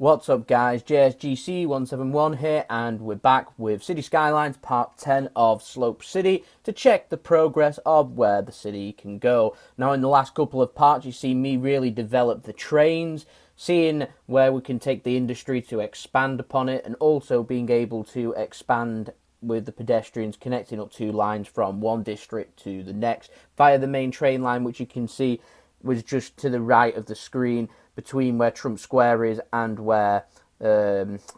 What's up guys, JSGC171 here, and we're back with City Skylines part 10 of Slope City to check the progress of where the city can go. Now in the last couple of parts you've seen me really develop the trains, seeing where we can take the industry to expand upon it, and also being able to expand with the pedestrians connecting up two lines from one district to the next via the main train line, which you can see was just to the right of the screen between where Trump Square is and where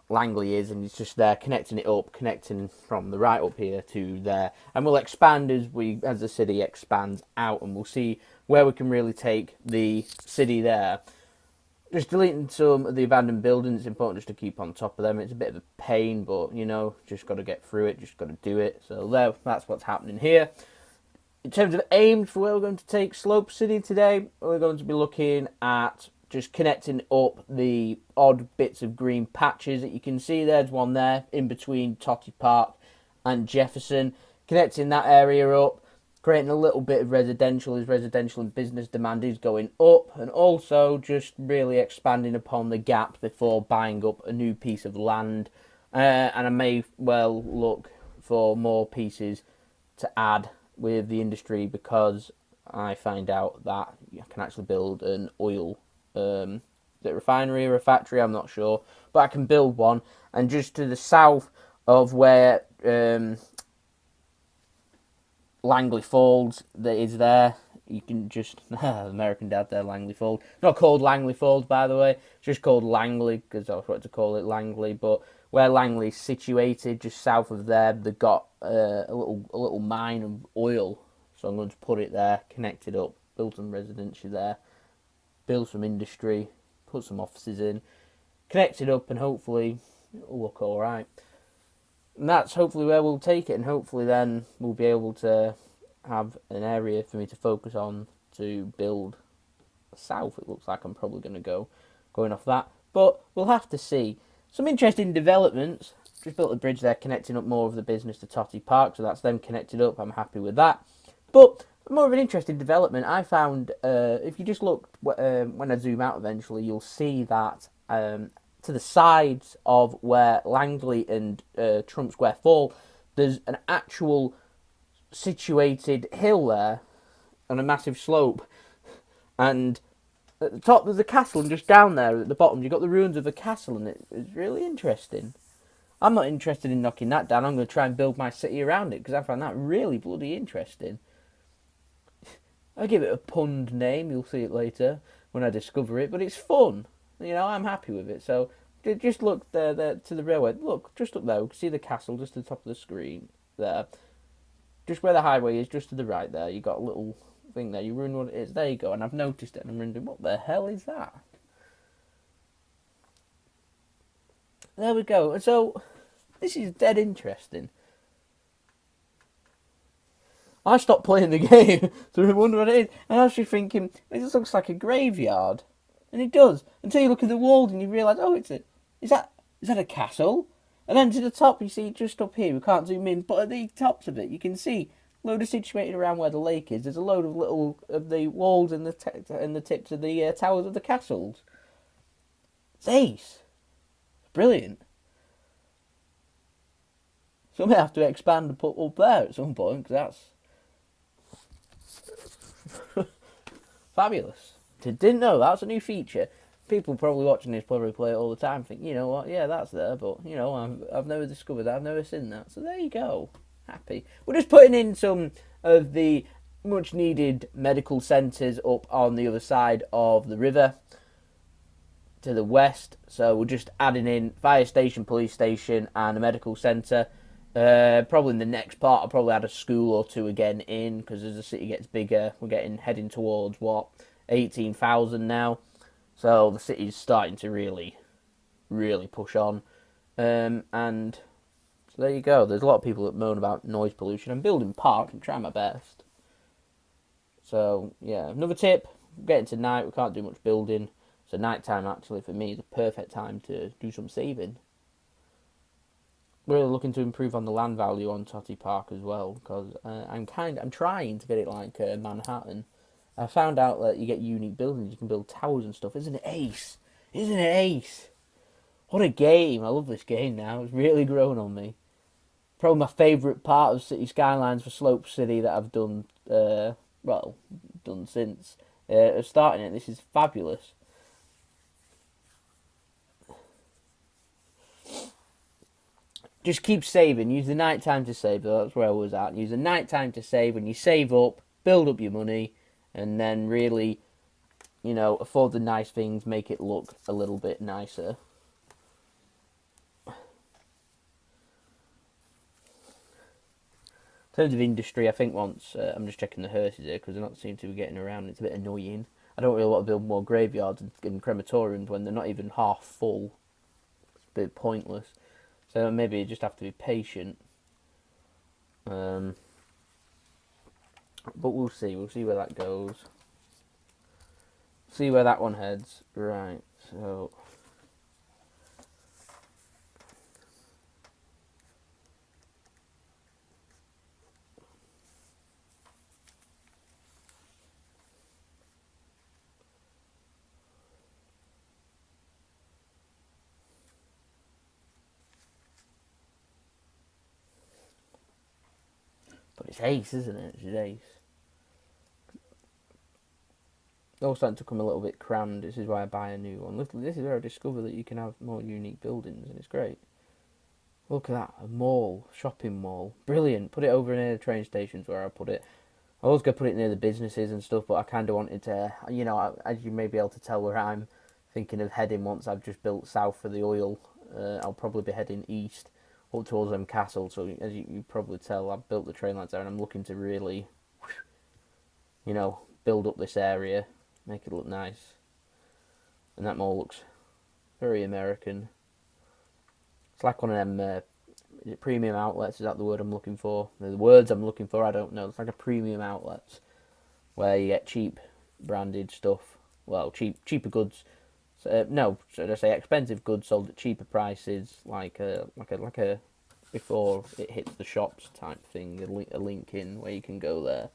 Langley is, and it's just there connecting it up, connecting from the right up here to there. And we'll expand as the city expands out, and we'll see where we can really take the city there. Just deleting some of the abandoned buildings. It's important just to keep on top of them. It's a bit of a pain, but you know, just got to get through it, just got to do it. So there, that's what's happening here. In terms of aims for where we're going to take Slope City today, we're going to be looking at just connecting up the odd bits of green patches that you can see. There's one there in between Totty Park and Jefferson. Connecting that area up, creating a little bit of residential as residential and business demand is going up, and also just really expanding upon the gap before buying up a new piece of land. And I may well look for more pieces to add with the industry, because I find out that you can actually build an oil refinery or a factory, I'm not sure, but I can build one. And just to the south of where Langley Falls that is there, you can just American Dad there, Langley Falls. It's not called Langley Falls, by the way, it's just called Langley because I was wanted to call it Langley. But where Langley's situated, just south of there, they've got a little mine of oil, so I'm going to put it there, connect it up, build some residential there, build some industry, put some offices in, connect it up, and hopefully it'll look alright. And that's hopefully where we'll take it, and hopefully then we'll be able to have an area for me to focus on to build south. It looks like I'm probably going to going off that, but we'll have to see. Some interesting developments. Just built a bridge there connecting up more of the business to Totty Park, so that's them connected up. I'm happy with that. But more of an interesting development I found, if you just look, when I zoom out eventually, you'll see that to the sides of where Langley and Trump Square fall, there's an actual situated hill there on a massive slope. And at the top there's a castle, and just down there at the bottom you've got the ruins of a castle, and it's really interesting. I'm not interested in knocking that down. I'm going to try and build my city around it, because I found that really bloody interesting. I give it a pund name, you'll see it later when I discover it, but it's fun. You know, I'm happy with it. So just look there to the railway. Look, just up there, we can see the castle just at the top of the screen there. Just where the highway is, just to the right there, you got a little thing there. You ruin what it is. There you go. And I've noticed it, and I'm wondering, what the hell is that? There we go. And so this is dead interesting. I stopped playing the game so I wonder what it is, and I was just thinking, this looks like a graveyard, and it does, until you look at the walls and you realise, oh, is that a castle? And then to the top, you see just up here, we can't zoom in, but at the tops of it, you can see a load of situated around where the lake is. There's a load of little of the walls and the tips of the towers of the castles. It's ace. It's brilliant. So I may have to expand and put up there at some point, because that's fabulous. Didn't know that's a new feature. People probably watching this probably play it all the time, think, you know what, yeah, that's there, but you know, I've never discovered that, I've never seen that. So there you go. Happy. We're just putting in some of the much needed medical centres up on the other side of the river to the west. So we're just adding in fire station, police station, and a medical centre. Probably in the next part I'll probably add a school or two again in, because as the city gets bigger, we're heading towards 18,000 now, so the city's starting to really push on. And so there you go. There's a lot of people that moan about noise pollution. I'm building parks, I'm trying my best. So yeah, another tip, getting to night, we can't do much building, so night time actually for me is a perfect time to do some saving. Really looking to improve on the land value on Totty Park as well, because I'm trying to get it like Manhattan. I found out that you get unique buildings, you can build towers and stuff. Isn't it ace? Isn't it ace? What a game! I love this game now. It's really grown on me. Probably my favourite part of City Skylines for Slope City that I've done. Well, done since starting it. This is fabulous. Just keep saving. Use the night time to save. That's where I was at. Use the night time to save. When you save up, build up your money, and then really, afford the nice things. Make it look a little bit nicer. In terms of industry, I think once I'm just checking the hearses here because they don't seem to be getting around. It's a bit annoying. I don't really want to build more graveyards and crematoriums when they're not even half full. It's a bit pointless. So maybe you just have to be patient. But we'll see. We'll see where that goes. See where that one heads. Right. So. But it's ace, isn't it? It's ace. It's all starting to come a little bit crammed. This is why I buy a new one. This is where I discover that you can have more unique buildings, and it's great. Look at that, a mall, shopping mall, brilliant. Put it over near the train stations where I put it. I was going to put it near the businesses and stuff, but I kind of wanted to, as you may be able to tell where I'm thinking of heading once I've just built south for the oil. I'll probably be heading east up towards them castle. So as you probably tell, I've built the train lines there, and I'm looking to really, build up this area, make it look nice. And that mall looks very American. It's like one of them. Is it premium outlets? Is that the word I'm looking for? The words I'm looking for, I don't know. It's like a premium outlets where you get cheap branded stuff. Well, cheaper goods. No, should I say expensive goods sold at cheaper prices, like a before it hits the shops type thing. A link in where you can go there.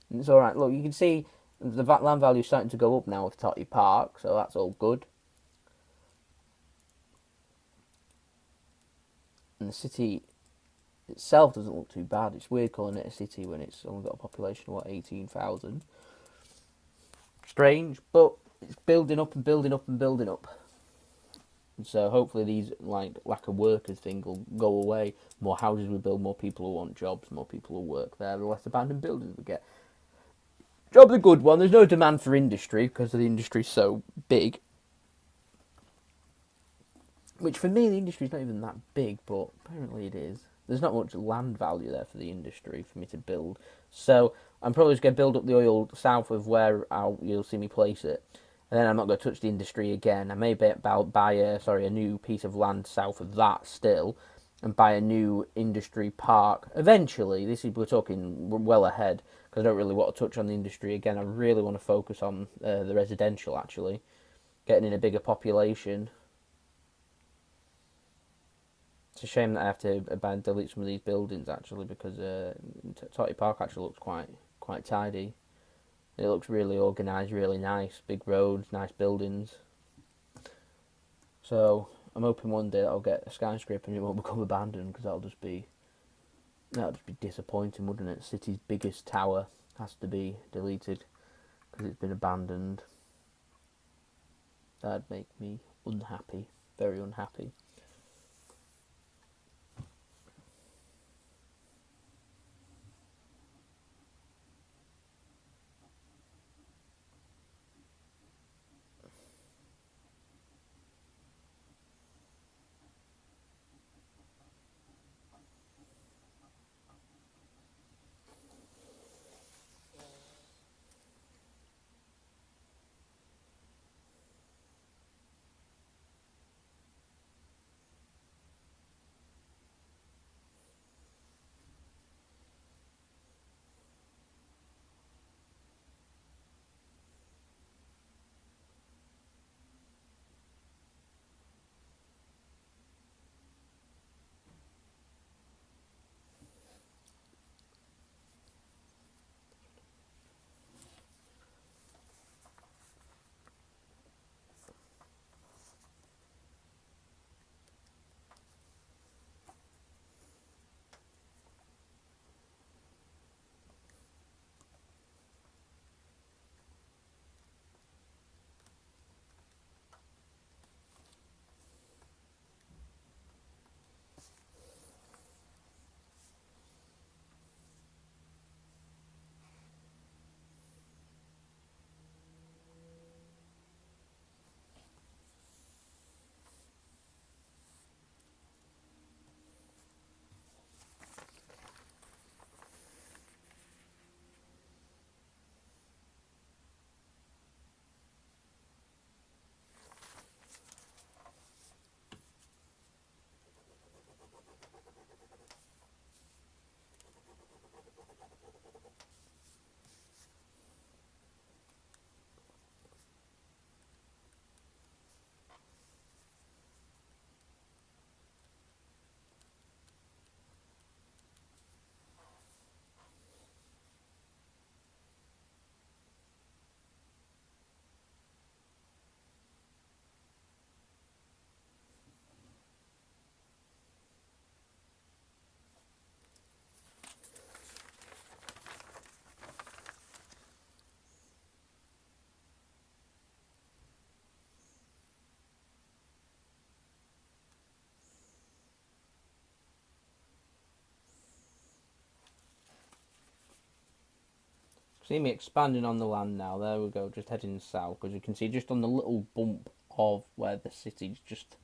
And it's all right. Look, you can see the land value is starting to go up now with Totty Park, so that's all good. And the city itself doesn't look too bad. It's weird calling it a city when it's only got a population of 18,000. Strange, but it's building up and building up and building up. And so hopefully these lack of workers thing will go away. More houses we build, more people will want jobs, more people will work there, the less abandoned buildings we get. Job's a good one. There's no demand for industry because the industry's so big. Which for me, the industry's not even that big, but apparently it is. There's not much land value there for the industry for me to build. So I'm probably just going to build up the oil south of where you'll see me place it. And then I'm not going to touch the industry again. I may buy a new piece of land south of that still, and buy a new industry park. Eventually, we're talking well ahead, because I don't really want to touch on the industry again. I really want to focus on the residential, actually. Getting in a bigger population. It's a shame that I have to delete some of these buildings actually, because Totty Park actually looks quite tidy. It looks really organised, really nice, big roads, nice buildings. So I'm hoping one day I'll get a skyscraper and it won't become abandoned, because that'll just be disappointing, wouldn't it? City's biggest tower has to be deleted because it's been abandoned. That'd make me unhappy, very unhappy. See me expanding on the land now. There we go, just heading south, because you can see just on the little bump of where the city's just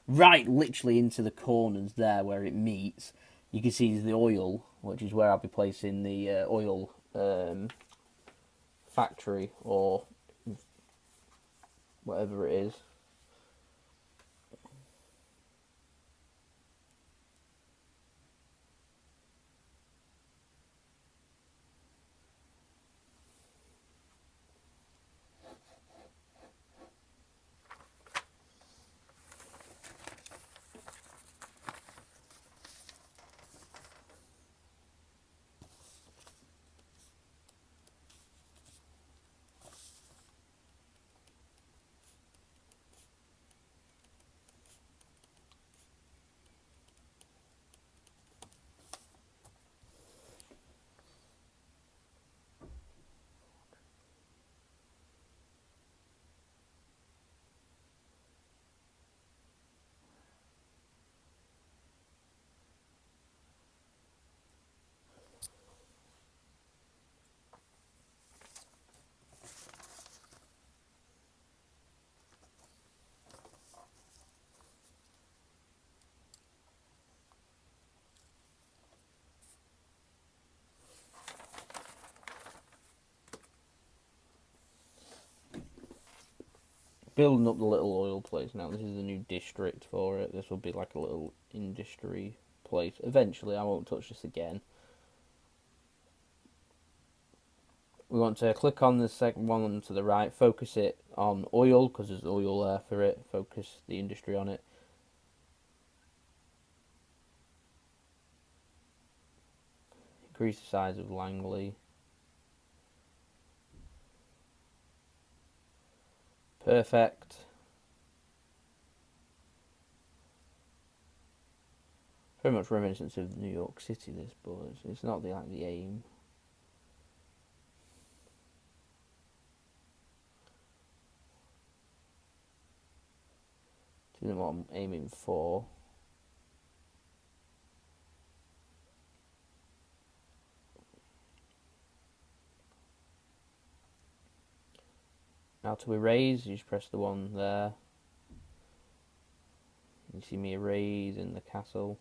right literally into the corners there where it meets. You can see the oil, which is where I'll be placing the oil factory or whatever it is. Building up the little oil place now. This is the new district for it. This will be like a little industry place. Eventually, I won't touch this again. We want to click on the second one to the right, focus it on oil, because there's oil there for it. Focus the industry on it. Increase the size of Langley. Perfect. Very much reminiscent of New York City, this, but it's not the aim. This isn't what I'm aiming for. Now to erase, you just press the one there. You see me erasing the castle.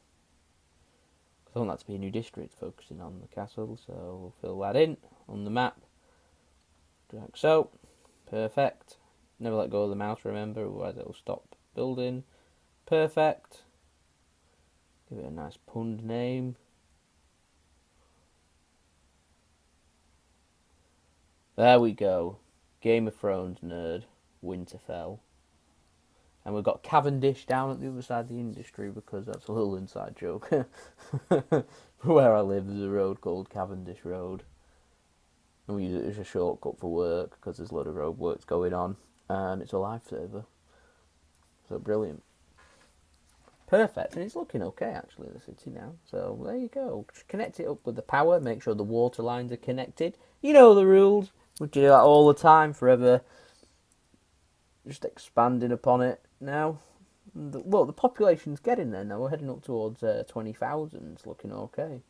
I want that to be a new district, focusing on the castle, so we'll fill that in on the map. Like so. Perfect. Never let go of the mouse, remember, otherwise it will stop building. Perfect. Give it a nice punned name. There we go. Game of Thrones nerd, Winterfell. And we've got Cavendish down at the other side of the industry, because that's a little inside joke. Where I live, there's a road called Cavendish Road. And we use it as a shortcut for work, because there's a lot of road works going on. And it's a lifesaver. So brilliant. Perfect. And it's looking okay, actually, the city now. So there you go. Just connect it up with the power. Make sure the water lines are connected. You know the rules. We do that all the time, forever. Just expanding upon it now. Look, the population's getting there now. We're heading up towards 20,000. It's looking okay.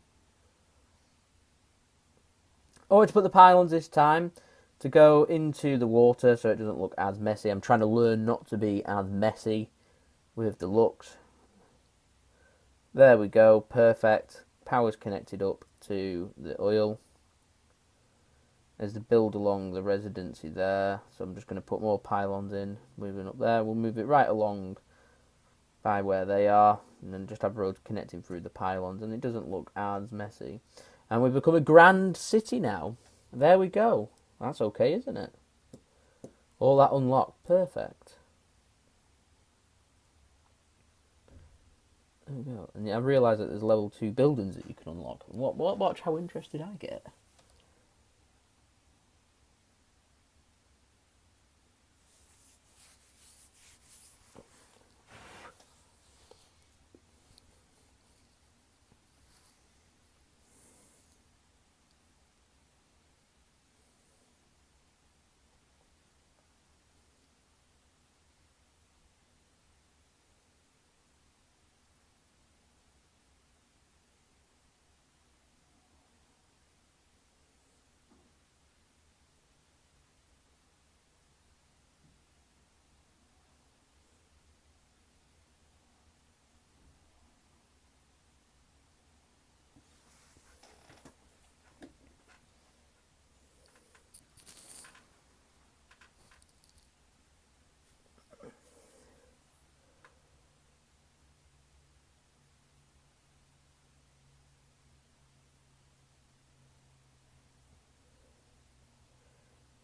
Oh, to put the pylons this time to go into the water so it doesn't look as messy. I'm trying to learn not to be as messy with the looks. There we go. Perfect. Power's connected up to the oil. There's the build along the residency there. So I'm just going to put more pylons in. Moving up there. We'll move it right along by where they are. And then just have roads connecting through the pylons. And it doesn't look as messy. And we've become a grand city now. There we go. That's okay, isn't it? All that unlocked. Perfect. There we go. And I realise that there's level 2 buildings that you can unlock. Watch how interested I get.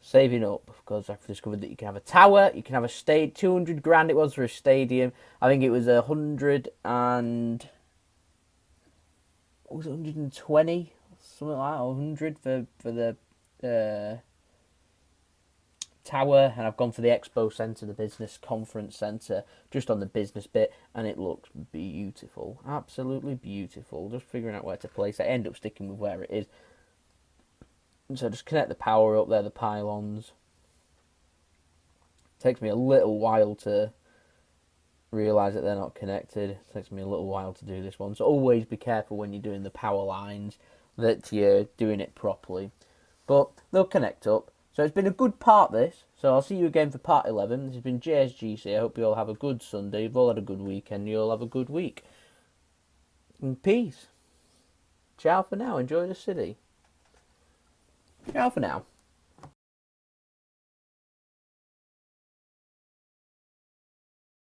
saving up because I've discovered that you can have a tower, you can have a state. 200 grand it was for a stadium. I think it was 100 and what was it, 120, something like that, or 100 for the tower, and I've gone for the Expo Centre, the business conference centre, just on the business bit, and it looks beautiful, absolutely beautiful. Just figuring out where to place it. I end up sticking with where it is. So just connect the power up there, the pylons. It takes me a little while to realise that they're not connected. It takes me a little while to do this one. So always be careful when you're doing the power lines that you're doing it properly. But they'll connect up. So it's been a good part, this. So I'll see you again for part 11. This has been JSGC. I hope you all have a good Sunday. You've all had a good weekend. You all have a good week. And peace. Ciao for now. Enjoy the city. Ciao for now.